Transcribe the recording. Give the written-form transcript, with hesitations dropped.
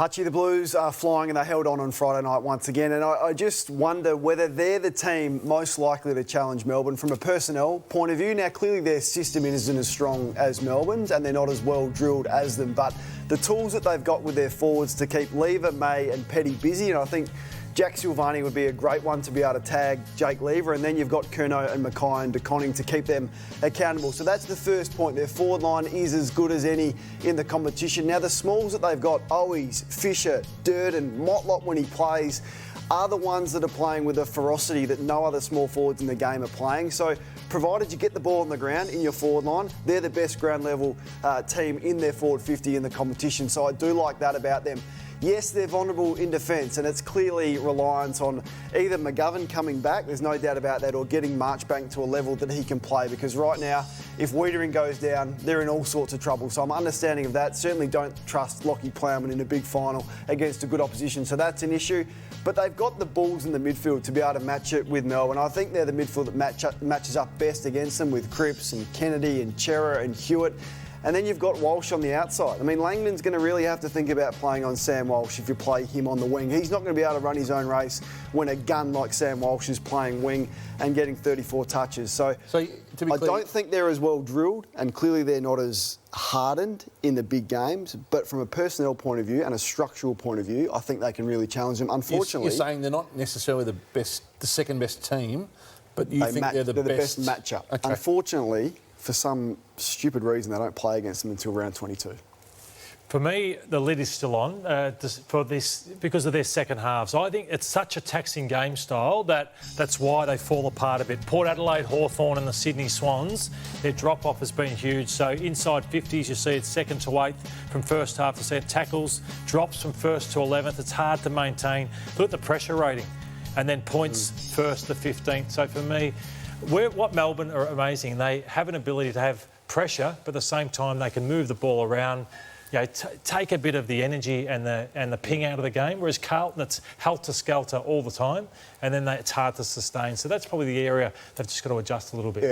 Hutchie, the Blues are flying and they held on Friday night once again, and I just wonder whether they're the team most likely to challenge Melbourne from a personnel point of view. Now, clearly their system isn't as strong as Melbourne's and they're not as well drilled as them, but the tools that they've got with their forwards to keep Lever, May and Petty busy, and I think Jack Silvani would be a great one to be able to tag Jake Lever, and then you've got Curnow and Mackay and De Koning to keep them accountable. So that's the first point. Their forward line is as good as any in the competition. Now, the smalls that they've got, Owies, Fisher, Durden, Motlop when he plays, are the ones that are playing with a ferocity that no other small forwards in the game are playing. So provided you get the ball on the ground in your forward line, they're the best ground level team in their forward 50 in the competition. So I do like that about them. Yes, they're vulnerable in defence, and it's clearly reliant on either McGovern coming back, there's no doubt about that, or getting Marchbank to a level that he can play, because right now, if Wiedering goes down, they're in all sorts of trouble. So I'm understanding of that. Certainly don't trust Lockie Plowman in a big final against a good opposition, so that's an issue. But they've got the balls in the midfield to be able to match it with Melbourne. I think they're the midfield that matches up best against them, with Cripps and Kennedy and Chera and Hewitt. And then you've got Walsh on the outside. I mean, Langdon's going to really have to think about playing on Sam Walsh if you play him on the wing. He's not going to be able to run his own race when a gun like Sam Walsh is playing wing and getting 34 touches. So to be clear, I don't think they're as well drilled, and clearly they're not as hardened in the big games. But from a personnel point of view and a structural point of view, I think they can really challenge them. Unfortunately, you're saying they're not necessarily the second best team, but you think they're the best matchup. Okay. Unfortunately, for some stupid reason, they don't play against them until round 22. For me, the lid is still on because of their second halves. I think it's such a taxing game style that's why they fall apart a bit. Port Adelaide, Hawthorn and the Sydney Swans, their drop-off has been huge. So inside 50s, you see it's second to eighth from first half to set. Tackles, drops from first to 11th. It's hard to maintain. Look at the pressure rating. And then points first to 15th. So for me, what Melbourne are amazing, they have an ability to have pressure, but at the same time they can move the ball around, take a bit of the energy and the ping out of the game, whereas Carlton, it's helter-skelter all the time, and then it's hard to sustain. So that's probably the area they've just got to adjust a little bit. Yeah.